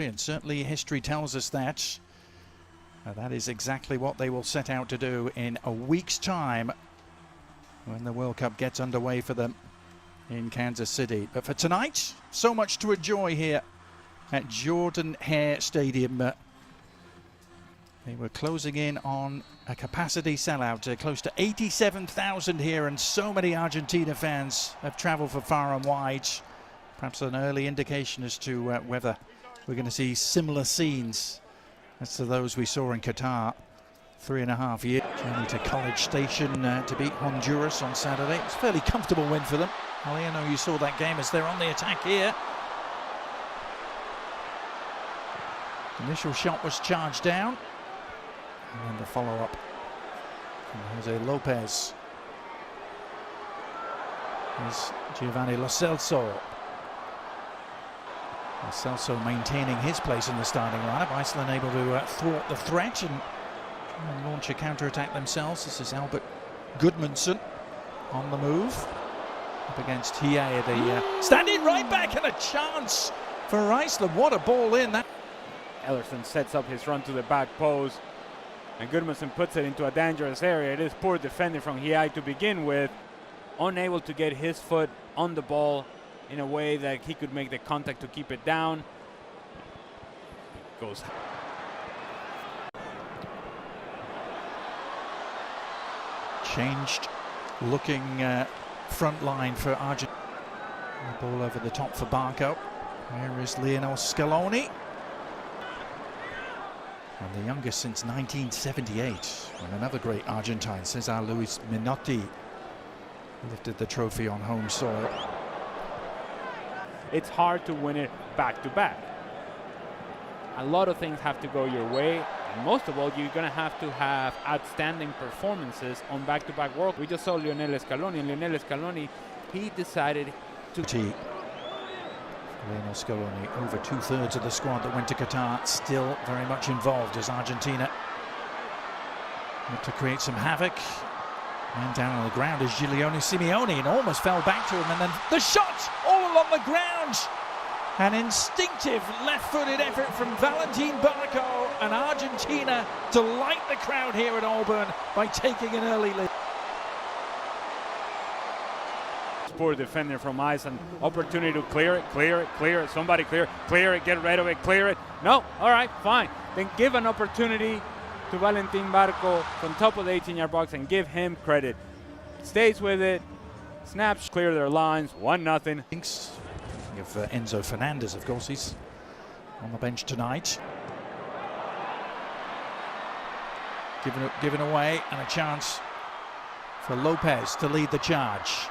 And certainly history tells us that. That is exactly what they will set out to do in a week's time when the World Cup gets underway for them in Kansas City. But for tonight, so much to enjoy here at Jordan-Hare Stadium. They were closing in on a capacity sellout, close to 87,000 here, and so many Argentina fans have traveled for far and wide. Perhaps an early indication as to whether we're going to see similar scenes as to those we saw in Qatar 3.5 years. Journey to College Station to beat Honduras on Saturday. It's a fairly comfortable win for them. Ali, I know you saw that game as they're on the attack here. Initial shot was charged down. And then the follow-up from Jose Lopez. Here's Giovanni Lo Celso. Lo Celso maintaining his place in the starting lineup. Iceland able to thwart the threat and launch a counter-attack themselves. This is Albert Gudmundsson on the move. Up against Hiei, the stand-in right back, and a chance for Iceland. What a ball in that. Ellerson sets up his run to the back post, and Gudmundsson puts it into a dangerous area. It is poor defending from Hiei to begin with, unable to get his foot on the ball in a way that he could make the contact to keep it down. Goes. Changed looking front line for Argentina. Ball over the top for Barco. Here is Lionel Scaloni. And the youngest since 1978, when another great Argentine, Cesar Luis Menotti, lifted the trophy on home soil. It's hard to win it back-to-back. A lot of things have to go your way, and most of all, you're going to have outstanding performances on back-to-back World. We just saw Lionel Scaloni, and Lionel Scaloni, he decided to... Lionel Scaloni, over 2/3 of the squad that went to Qatar, still very much involved as Argentina looked to create some havoc. Man down on the ground is Giuliano Simeone, and almost fell back to him, and then the shot all along the ground. An instinctive left-footed effort from Valentin Barco, and Argentina delight the crowd here at Auburn by taking an early lead. Poor defender from Iceland. Opportunity to clear it. Somebody clear it, get rid of it, clear it. No, all right, fine. Then give an opportunity to Valentin Barco from top of the 18-yard box and give him credit. Stays with it, snaps, clear their lines, 1-0. Thinks of Enzo Fernandez, of course, he's on the bench tonight. Given away, and a chance for Lopez to lead the charge.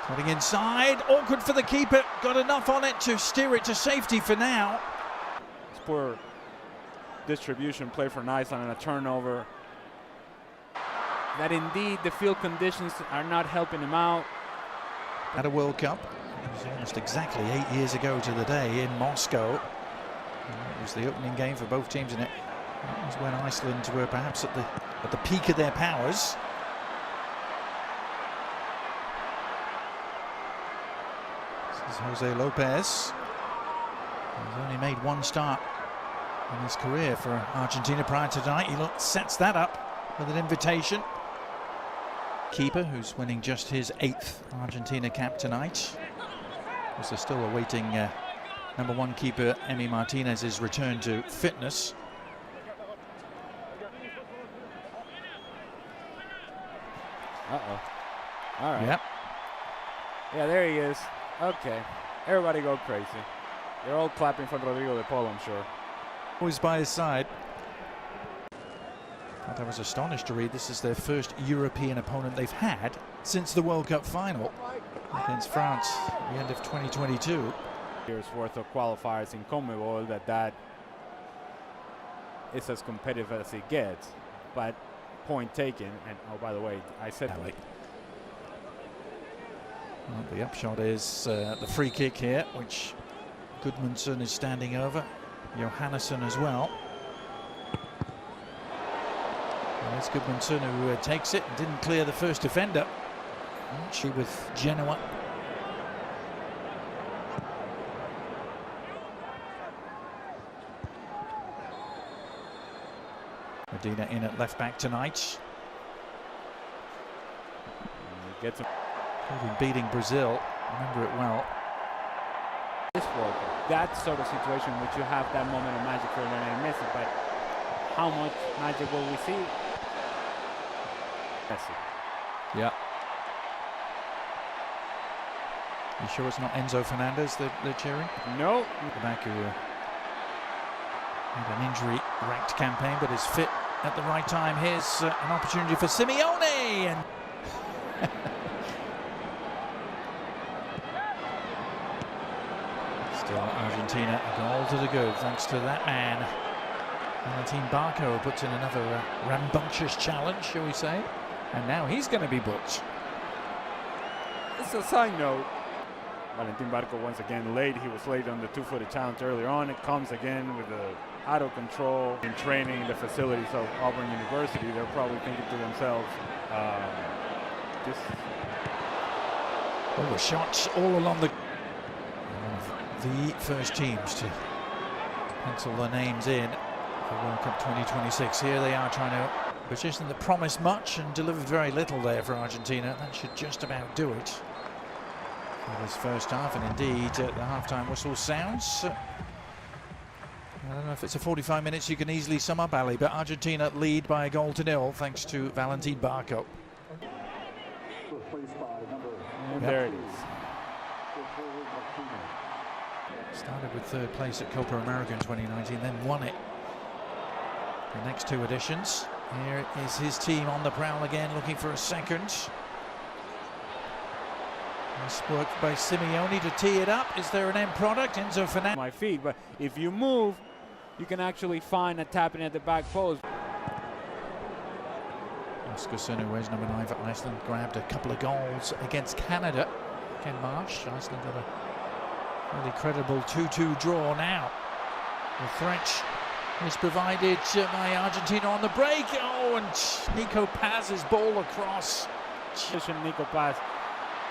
Cutting inside, awkward for the keeper, got enough on it to steer it to safety for now. It's poor distribution play for Iceland and a turnover. That indeed the field conditions are not helping him out. At a World Cup, it was almost exactly 8 years ago to the day in Moscow. It was the opening game for both teams, and it was when Iceland were perhaps at the peak of their powers. This is Jose Lopez. He's only made one start in his career for Argentina prior to tonight. He sets that up with an invitation. Keeper, who's winning just his 8th Argentina cap tonight. As they're still awaiting #1 keeper Emi Martinez's return to fitness. Uh-oh. All right. Yep. Yeah, there he is. Okay. Everybody go crazy. They're all clapping for Rodrigo de Paul, I'm sure. Always by his side. I was astonished to read this is their first European opponent they've had since the World Cup final against France at the end of 2022. Years worth of qualifiers in CONMEBOL, that is as competitive as it gets. But point taken, and oh, by the way, I said well, the upshot is the free kick here, which Gudmundsson is standing over. Johannesson as well. It's Gudmundsson who takes it and didn't clear the first defender. Actually with Genoa. Medina in at left back tonight. Gets him. Beating Brazil, remember it well. This World Cup, that sort of situation in which you have that moment of magic for Lionel Messi, but how much magic will we see? Messi. Yeah. You sure it's not Enzo Fernandez that they're cheering? No. The back who had an injury-racked campaign, but is fit at the right time. Here's an opportunity for Simeone. And still Argentina, a goal to the good, thanks to that man. Valentin Barco puts in another rambunctious challenge, shall we say. And now he's going to be booked. It's a side note. Valentin Barco once again late. He was late on the two-footed challenge earlier on. It comes again with the out of control in training in the facilities of Auburn University. They're probably thinking to themselves, the shots all along the first teams to pencil their names in for World Cup 2026. Here they are trying to position that promised much and delivered very little there for Argentina. That should just about do it for this first half, and indeed the half-time whistle sounds. I don't know if it's a 45 minutes you can easily sum up, Ali, but Argentina lead by a goal to nil thanks to Valentin Barco. And there it is. Started with third place at Copa America in 2019, then won it the next two editions. Here is his team on the prowl again, looking for a second. Nice work by Simeone to tee it up. Is there an end product? Enzo Fernandez. My feet, but if you move, you can actually find a tapping at the back post. Oscar who wears number 9 for Iceland, grabbed a couple of goals against Canada. Ken Marsh, Iceland got a really credible 2-2 draw now. The threat is provided by Argentina on the break. Oh, and Nico Paz's ball across. Nico Paz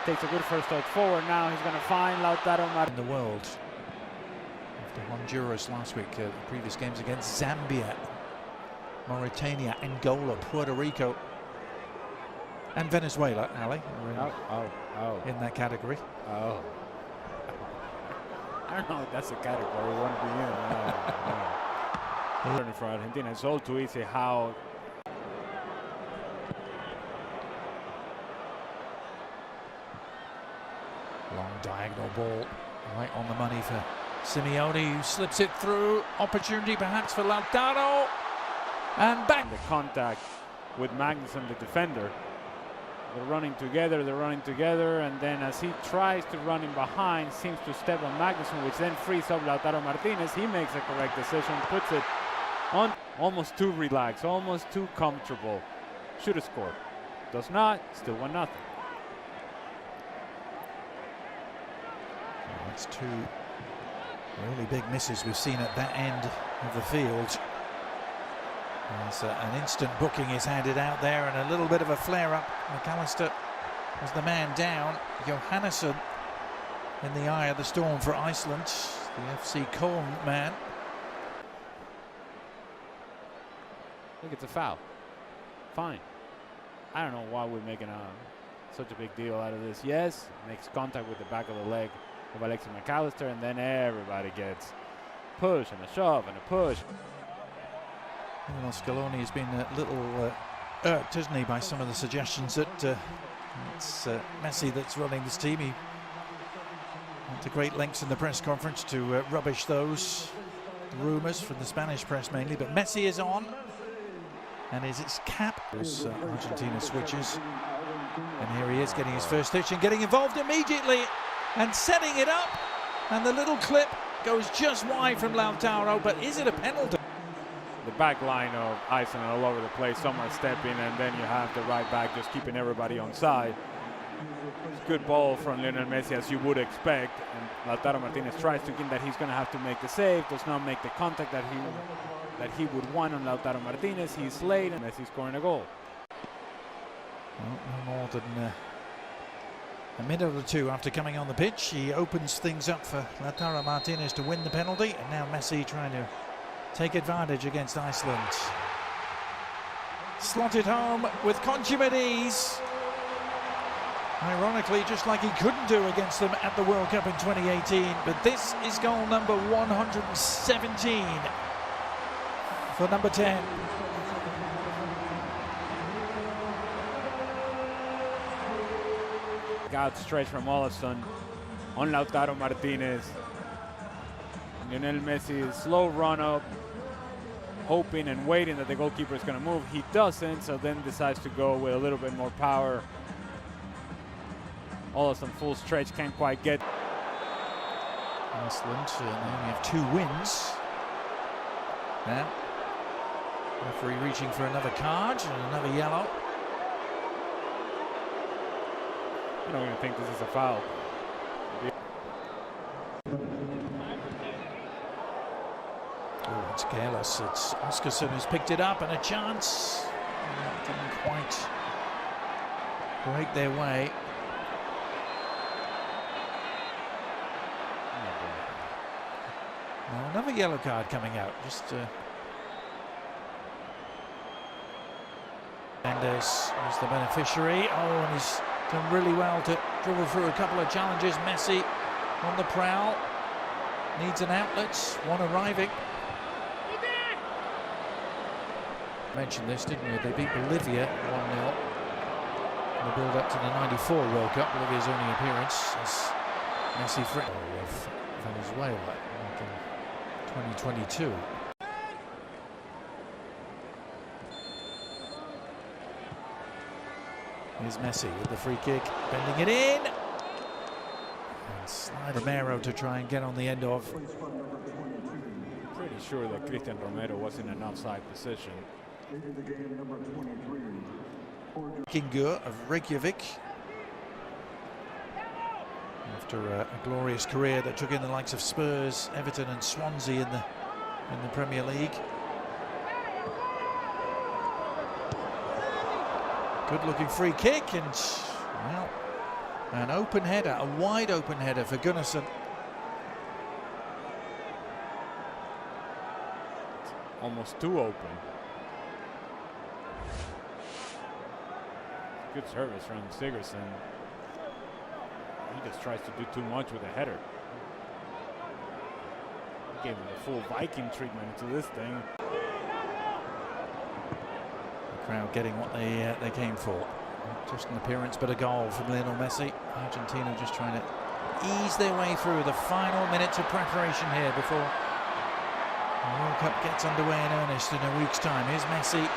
takes a good first step forward. Now he's going to find Lautaro Martinez. In the world. After Honduras last week, the previous games against Zambia, Mauritania, Angola, Puerto Rico, and Venezuela, Ali, in that category. Oh. I don't know if that's a category we want to be in. No. For Argentina, it's all too easy how. Long diagonal ball, right on the money for Simeone, who slips it through. Opportunity perhaps for Lautaro. And back. The contact with Magnuson, the defender. They're running together, and then as he tries to run in behind, seems to step on Magnuson, which then frees up Lautaro Martinez. He makes the correct decision, puts it on, almost too relaxed, almost too comfortable. Should have scored. Does not, still 1-0. That's two really big misses we've seen at that end of the field. As an instant booking is handed out there, and a little bit of a flare-up. McAllister was the man down. Johannesson in the eye of the storm for Iceland, the FC Köln man. I think it's a foul. Fine. I don't know why we're making such a big deal out of this. Yes, makes contact with the back of the leg of Alexis McAllister, and then everybody gets push and a shove and a push. Well, Scaloni has been a little irked, hasn't he, by some of the suggestions that it's Messi that's running this team. He went to great lengths in the press conference to rubbish those rumours from the Spanish press mainly, but Messi is on, and is its cap as Argentina switches. And here he is getting his first stitch and getting involved immediately and setting it up, and the little clip goes just wide from Lautaro, but is it a penalty? The back line of Iceland all over the place, some are stepping, and then you have the right back just keeping everybody on side. It's good ball from Lionel Messi, as you would expect, and Lautaro Martinez tries to get that he's going to have to make the save, does not make the contact that he would want on Lautaro Martinez. He's late, and Messi scoring a goal. Well, no more than a minute or two after coming on the pitch, he opens things up for Lautaro Martinez to win the penalty, and now Messi trying to take advantage against Iceland. slotted home with consummate ease. Ironically, just like he couldn't do against them at the World Cup in 2018. But this is goal number 117 for number 10. Outstretch from Olafsson on Lautaro Martinez. Lionel Messi, slow run up, hoping and waiting that the goalkeeper is going to move. He doesn't, so then decides to go with a little bit more power. Olafsson full stretch, can't quite get. Iceland, they only have 2 wins. Now, referee reaching for another card and another yellow. I don't even think this is a foul. Oh, it's careless. It's Oskarsson who's picked it up, and a chance. And didn't quite break their way. Now another yellow card coming out. Just Mendes is the beneficiary. Oh, and he's done really well to dribble through a couple of challenges. Messi on the prowl. Needs an outlet. One arriving. Mentioned this, didn't we? They beat Bolivia 1-0 in the build up to the '94 World Cup. Bolivia's only appearance as Messi of Venezuela back in 2022. Here's Messi with the free kick, bending it in. And slide Romero to try and get on the end of. Pretty sure that Cristian Romero was in an offside position. Kingur of Reykjavik. After a glorious career that took in the likes of Spurs, Everton and Swansea in the Premier League. Good looking free kick, and well, an open header, a wide open header for Gunnarsson. Almost too open. Good service from Sigurdsson. He just tries to do too much with a header. He gave him the full Viking treatment to this thing. The crowd getting what they came for. Not just an appearance, but a goal from Lionel Messi. Argentina just trying to ease their way through the final minutes of preparation here before the World Cup gets underway in earnest in a week's time. Here's Messi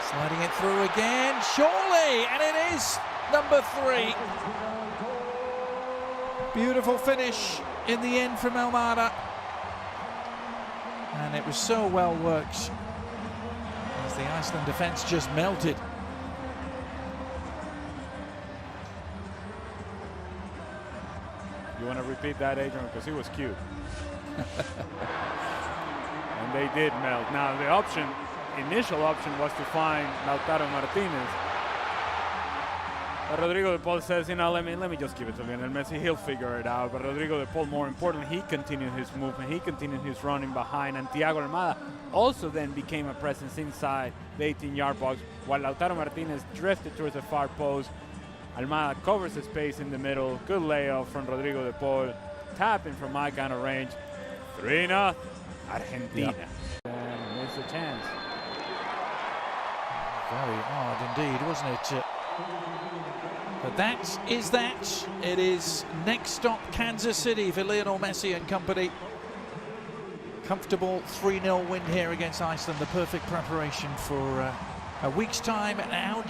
sliding it through again, surely, and it is number 3. Beautiful finish in the end from Almada, and it was so well worked as the Iceland defence just melted. You want to repeat that, Adrian, because he was cute. And they did melt. Now the initial option was to find Lautaro Martinez. But Rodrigo de Paul says, you know, let me just give it to Lionel Messi. He'll figure it out. But Rodrigo de Paul, more important, he continued his movement. He continued his running behind. And Thiago Almada also then became a presence inside the 18-yard box, while Lautaro Martinez drifted towards the far post. Almada covers the space in the middle. Good layoff from Rodrigo de Paul. Tapping from my kind of range. 3-0, Argentina. Yep. And missed a chance. Very odd indeed, wasn't it? But that is that. It is next stop Kansas City for Lionel Messi and company. Comfortable 3-0 win here against Iceland. The perfect preparation for a week's time. Now